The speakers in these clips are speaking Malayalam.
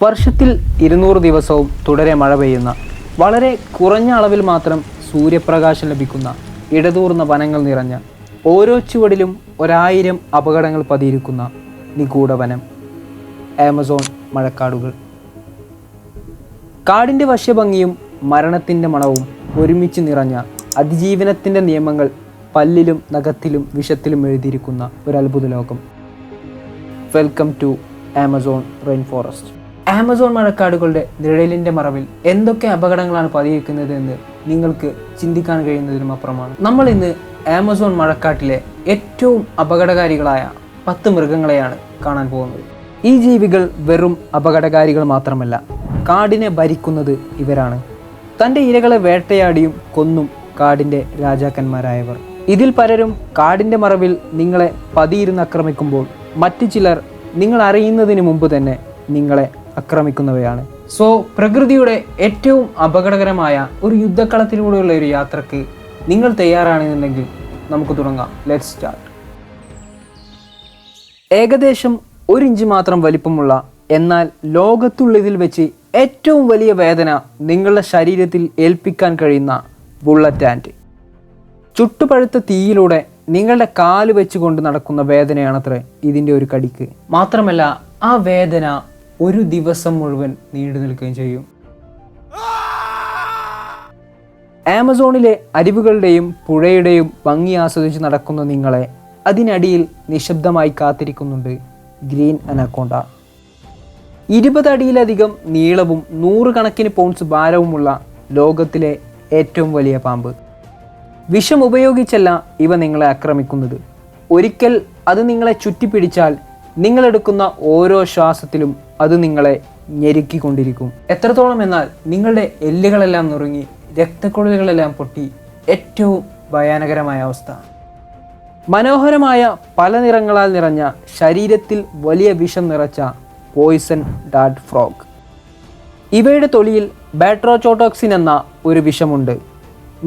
വർഷത്തിൽ 200 ദിവസവും തുടരെ മഴ പെയ്യുന്ന, വളരെ കുറഞ്ഞ അളവിൽ മാത്രം സൂര്യപ്രകാശം ലഭിക്കുന്ന, ഇടതൂർന്ന വനങ്ങൾ നിറഞ്ഞ, ഓരോ ചുവടിലും 1000 അപകടങ്ങൾ പതിയിരിക്കുന്ന നിഗൂഢ വനം ആമസോൺ മഴക്കാടുകൾ. കാടിൻ്റെ വശ്യഭംഗിയും മരണത്തിൻ്റെ മണവും ഒരുമിച്ച് നിറഞ്ഞ അതിജീവനത്തിൻ്റെ നിയമങ്ങൾ പല്ലിലും നഖത്തിലും വിഷത്തിലും എഴുതിയിരിക്കുന്ന ഒരു അത്ഭുത ലോകം. Welcome to Amazon rainforest. Amazon മഴക്കാടുകളുടെ നിഴലിൻ്റെ മറവിൽ എന്തൊക്കെ അപകടങ്ങളാണ് പതിയിരിക്കുന്നത് എന്ന് നിങ്ങൾക്ക് ചിന്തിക്കാൻ കഴിയുന്നതിനും അപ്പുറമാണ്. നമ്മൾ ഇന്ന് ആമസോൺ മഴക്കാട്ടിലെ ഏറ്റവും അപകടകാരികളായ 10 മൃഗങ്ങളെയാണ് കാണാൻ പോകുന്നത്. ഈ ജീവികൾ വെറും അപകടകാരികൾ മാത്രമല്ല, കാടിനെ ഭരിക്കുന്നത് ഇവരാണ്. തൻ്റെ ഇരകളെ വേട്ടയാടിയും കൊന്നും കാടിൻ്റെ രാജാക്കന്മാരായവർ. ഇതിൽ പലരും കാടിൻ്റെ മറവിൽ നിങ്ങളെ പതിയിരുന്ന് ആക്രമിക്കുമ്പോൾ മറ്റു ചിലർ നിങ്ങൾ അറിയുന്നതിന് മുമ്പ് തന്നെ നിങ്ങളെ ആക്രമിക്കുന്നവയാണ്. സോ പ്രകൃതിയുടെ ഏറ്റവും അപകടകരമായ ഒരു യുദ്ധക്കളത്തിലൂടെയുള്ള ഒരു യാത്രക്ക് നിങ്ങൾ തയ്യാറാണെന്നുണ്ടെങ്കിൽ നമുക്ക് തുടങ്ങാം. Let's start. ഏകദേശം 1 ഇഞ്ച് മാത്രം വലിപ്പമുള്ള, എന്നാൽ ലോകത്തുള്ളതിൽ വെച്ച് ഏറ്റവും വലിയ വേദന നിങ്ങളുടെ ശരീരത്തിൽ ഏൽപ്പിക്കാൻ കഴിയുന്ന ബുള്ളറ്റ് ആൻറ്റ്. ചുട്ടുപഴുത്ത തീയിലൂടെ നിങ്ങളുടെ കാല് വെച്ചുകൊണ്ട് നടക്കുന്ന വേദനയാണത്രേ ഇതിൻ്റെ ഒരു കടിക്ക്. മാത്രമല്ല, ആ വേദന ഒരു ദിവസം മുഴുവൻ നീണ്ടു നിൽക്കുകയും ചെയ്യും. ആമസോണിലെ അരുവികളുടെയും പുഴയുടെയും ഭംഗി ആസ്വദിച്ച് നടക്കുന്ന നിങ്ങളെ അതിനടിയിൽ നിശബ്ദമായി കാത്തിരിക്കുന്നുണ്ട് ഗ്രീൻ അനക്കോണ്ട. 20 അടിയിലധികം നീളവും 100 കണക്കിന് പൗണ്ട്സ് ഭാരവുമുള്ള ലോകത്തിലെ ഏറ്റവും വലിയ പാമ്പ്. വിഷം ഉപയോഗിച്ചല്ല ഇവ നിങ്ങളെ ആക്രമിക്കുന്നത്. ഒരിക്കൽ അത് നിങ്ങളെ ചുറ്റിപ്പിടിച്ചാൽ നിങ്ങളെടുക്കുന്ന ഓരോ ശ്വാസത്തിലും അത് നിങ്ങളെ ഞെരുക്കിക്കൊണ്ടിരിക്കും. എത്രത്തോളം എന്നാൽ നിങ്ങളുടെ എല്ലുകളെല്ലാം നുറുങ്ങി രക്തക്കുഴലുകളെല്ലാം പൊട്ടി ഏറ്റവും ഭയാനകരമായ അവസ്ഥ. മനോഹരമായ പല നിറങ്ങളാൽ നിറഞ്ഞ, ശരീരത്തിൽ വലിയ വിഷം നിറച്ച പോയിസൺ ഡാർട്ട് ഫ്രോഗ്. ഇവയുടെ തൊലിയിൽ ബാട്രോചോട്ടോക്സിൻ എന്ന ഒരു വിഷമുണ്ട്.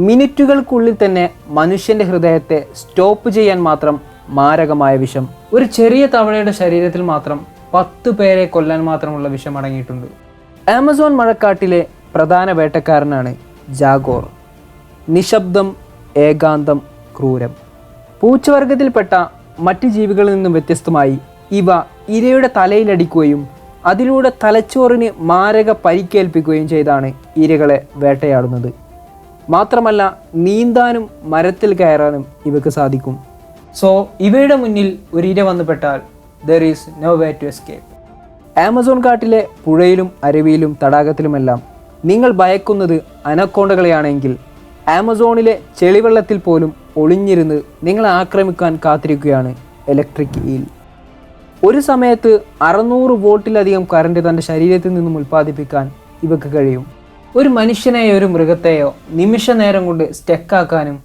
മിനിറ്റുകൾക്കുള്ളിൽ തന്നെ മനുഷ്യൻ്റെ ഹൃദയത്തെ സ്റ്റോപ്പ് ചെയ്യാൻ മാത്രം മാരകമായ വിഷം. ഒരു ചെറിയ തവളയുടെ ശരീരത്തിൽ മാത്രം 10 പേരെ കൊല്ലാൻ മാത്രമുള്ള വിഷം അടങ്ങിയിട്ടുണ്ട്. ആമസോൺ മഴക്കാട്ടിലെ പ്രധാന വേട്ടക്കാരനാണ് ജാഗോർ. നിശബ്ദം, ഏകാന്തം, ക്രൂരം. പൂച്ചവർഗത്തിൽപ്പെട്ട മറ്റ് ജീവികളിൽ നിന്നും വ്യത്യസ്തമായി ഇവ ഇരയുടെ തലയിലടിക്കുകയും അതിലൂടെ തലച്ചോറിന് മാരക പരിക്കേൽപ്പിക്കുകയും ചെയ്താണ് ഇരകളെ വേട്ടയാടുന്നത്. മാത്രമല്ല, നീന്താനും മരത്തിൽ കയറാനും ഇവയ്ക്ക് സാധിക്കും. സോ ഇവയുടെ മുന്നിൽ ഒരു ഇര വന്നുപെട്ടാൽ there is no way to escape. Amazon കാട്ടിലെ പുഴയിലും അരുവിയിലും തടാകത്തിലുമെല്ലാം നിങ്ങൾ ഭയക്കുന്നത് അനക്കോണ്ടകളെയാണെങ്കിൽ, ആമസോണിലെ ചെളിവെള്ളത്തിൽ പോലും ഒളിഞ്ഞിരുന്ന് നിങ്ങളെ ആക്രമിക്കാൻ കാത്തിരിക്കുകയാണ് ഇലക്ട്രിക് ഈൽ. ഒരു സമയത്ത് 600 വോൾട്ടിലധികം കറണ്ട് തൻ്റെ ശരീരത്തിൽ നിന്നും ഉൽപ്പാദിപ്പിക്കാൻ ഇവക്ക് കഴിയും. ഒരു മനുഷ്യനെയോ ഒരു മൃഗത്തെയോ നിമിഷ നേരം കൊണ്ട് സ്റ്റക്കാക്കാനും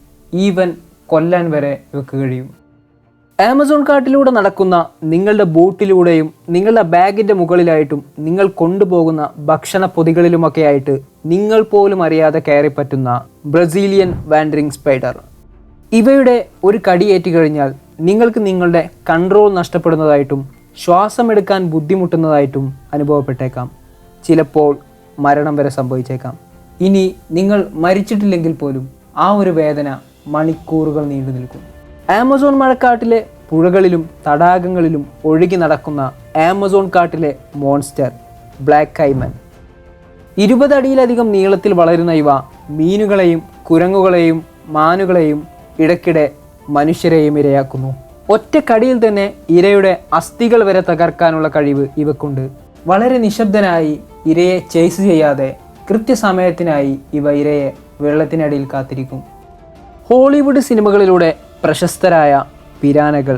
ഈവൻ കൊല്ലാൻ വരെ ഇവക്ക് കഴിയും. ആമസോൺ കാട്ടിലൂടെ നടക്കുന്ന നിങ്ങളുടെ ബൂട്ടിലൂടെയും നിങ്ങളുടെ ബാഗിൻ്റെ മുകളിലായിട്ടും നിങ്ങൾ കൊണ്ടുപോകുന്ന ഭക്ഷണ പൊതികളിലുമൊക്കെ ആയിട്ട് നിങ്ങൾ പോലും അറിയാതെ കയറിപ്പറ്റുന്ന ബ്രസീലിയൻ വാൻഡറിങ് സ്പൈഡർ. ഇവയുടെ ഒരു കടിയേറ്റ് കഴിഞ്ഞാൽ നിങ്ങൾക്ക് നിങ്ങളുടെ കൺട്രോൾ നഷ്ടപ്പെടുന്നതായിട്ടും ശ്വാസമെടുക്കാൻ ബുദ്ധിമുട്ടുന്നതായിട്ടും അനുഭവപ്പെട്ടേക്കാം. ചിലപ്പോൾ മരണം വരെ സംഭവിച്ചേക്കാം. ഇനി നിങ്ങൾ മരിച്ചിട്ടില്ലെങ്കിൽ പോലും ആ ഒരു വേദന മണിക്കൂറുകൾ നീണ്ടു നിൽക്കും. ആമസോൺ മഴക്കാട്ടിലെ പുഴകളിലും തടാകങ്ങളിലും ഒഴുകി നടക്കുന്ന ആമസോൺ കാട്ടിലെ മോൺസ്റ്റർ ബ്ലാക്ക് കൈമൻ. 20 അടിയിലധികം നീളത്തിൽ വളരുന്ന ഇവ മീനുകളെയും കുരങ്ങുകളെയും മാനുകളെയും ഇടയ്ക്കിടെ മനുഷ്യരെയും ഇരയാക്കുന്നു. ഒറ്റ കടിയിൽ തന്നെ ഇരയുടെ അസ്ഥികൾ വരെ തകർക്കാനുള്ള കഴിവ് ഇവക്കുണ്ട്. വളരെ നിശബ്ദനായി ഇരയെ ചേസ് ചെയ്യാതെ കൃത്യസമയത്തിനായി ഇവ ഇരയെ വെള്ളത്തിനടിയിൽ കാത്തിരിക്കും. ഹോളിവുഡ് സിനിമകളിലൂടെ പ്രശസ്തരായ പിരാനകൾ.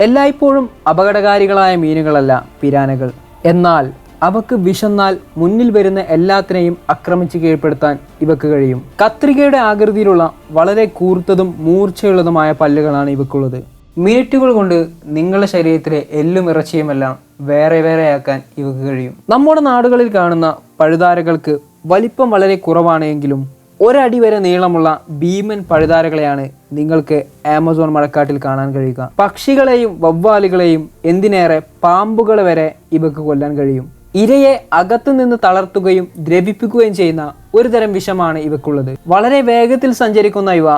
എല്ലായ്പ്പോഴും അപകടകാരികളായ മീനുകളല്ല പിരാനകൾ. എന്നാൽ അവക്ക് വിശന്നാൽ മുന്നിൽ വരുന്ന എല്ലാത്തിനെയും ആക്രമിച്ച് കീഴ്പ്പെടുത്താൻ ഇവക്ക് കഴിയും. കത്രികയുടെ ആകൃതിയിലുള്ള വളരെ കൂർത്തതും മൂർച്ചയുള്ളതുമായ പല്ലുകളാണ് ഇവക്കുള്ളത്. മിനിറ്റുകൾ കൊണ്ട് നിങ്ങളുടെ ശരീരത്തിലെ എല്ലും ഇറച്ചിയുമെല്ലാം വേറെ വേറെയാക്കാൻ ഇവക്ക് കഴിയും. നമ്മുടെ നാടുകളിൽ കാണുന്ന പഴുതാരകൾക്ക് വലിപ്പം വളരെ കുറവാണെങ്കിലും 1 അടി വരെ നീളമുള്ള ഭീമൻ പഴുതാരകളെയാണ് നിങ്ങൾക്ക് ആമസോൺ മഴക്കാട്ടിൽ കാണാൻ കഴിയുക. പക്ഷികളെയും വവ്വാലുകളെയും എന്തിനേറെ പാമ്പുകളെ വരെ ഇവക്ക് കൊല്ലാൻ കഴിയും. ഇരയെ അകത്തുനിന്ന് തളർത്തുകയും ദ്രവിപ്പിക്കുകയും ചെയ്യുന്ന ഒരു തരം വിഷമാണ് ഇവക്കുള്ളത്. വളരെ വേഗത്തിൽ സഞ്ചരിക്കുന്ന ഇവ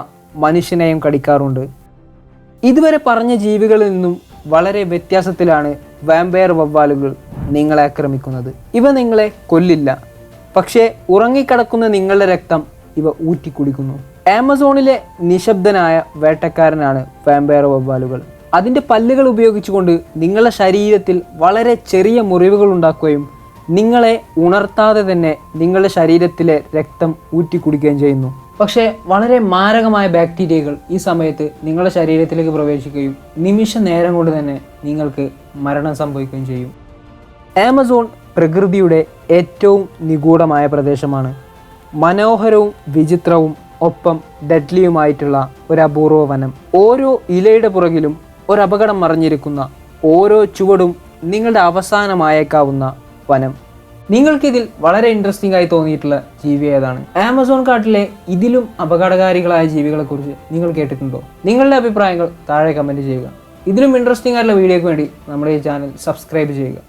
മനുഷ്യനെയും കടിക്കാറുണ്ട്. ഇതുവരെ പറഞ്ഞ ജീവികളിൽ നിന്നും വളരെ വ്യത്യാസത്തിലാണ് വാമ്പയർ വവ്വാലുകൾ നിങ്ങളെ ആക്രമിക്കുന്നത്. ഇവ നിങ്ങളെ കൊല്ലില്ല, പക്ഷേ ഉറങ്ങിക്കിടക്കുന്ന നിങ്ങളുടെ രക്തം ഇവ ഊറ്റിക്കുടിക്കുന്നു. ആമസോണിലെ നിശബ്ദനായ വേട്ടക്കാരനാണ് വാമ്പയർ വവ്വാലുകൾ. അതിൻ്റെ പല്ലുകൾ ഉപയോഗിച്ചുകൊണ്ട് നിങ്ങളുടെ ശരീരത്തിൽ വളരെ ചെറിയ മുറിവുകൾ ഉണ്ടാക്കുകയും നിങ്ങളെ ഉണർത്താതെ തന്നെ നിങ്ങളുടെ ശരീരത്തിലെ രക്തം ഊറ്റിക്കുടിക്കുകയും ചെയ്യുന്നു. പക്ഷേ വളരെ മാരകമായ ബാക്ടീരിയകൾ ഈ സമയത്ത് നിങ്ങളുടെ ശരീരത്തിലേക്ക് പ്രവേശിക്കുകയും നിമിഷ നേരം കൊണ്ട് തന്നെ നിങ്ങൾക്ക് മരണം സംഭവിക്കുകയും ചെയ്യും. ആമസോൺ പ്രകൃതിയുടെ ഏറ്റവും നിഗൂഢമായ പ്രദേശമാണ്. മനോഹരവും വിചിത്രവും ഒപ്പം ഡെഡ്ലിയുമായിട്ടുള്ള ഒരു അപൂർവ വനം. ഓരോ ഇലയുടെ പുറകിലും ഒരു അപകടം മറഞ്ഞിരിക്കുന്ന, ഓരോ ചുവടും നിങ്ങളുടെ അവസാനമായേക്കാവുന്ന വനം. നിങ്ങൾക്കിതിൽ വളരെ ഇൻട്രസ്റ്റിംഗ് ആയി തോന്നിയിട്ടുള്ള ജീവി ഏതാണ്? ആമസോൺ കാട്ടിലെ ഇതിലും അപകടകാരികളായ ജീവികളെക്കുറിച്ച് നിങ്ങൾ കേട്ടിട്ടുണ്ടോ? നിങ്ങളുടെ അഭിപ്രായങ്ങൾ താഴെ കമൻറ്റ് ചെയ്യുക. ഇതിലും ഇൻട്രസ്റ്റിംഗ് ആയിട്ടുള്ള വീഡിയോയ്ക്ക് വേണ്ടി നമ്മുടെ ഈ ചാനൽ സബ്സ്ക്രൈബ് ചെയ്യുക.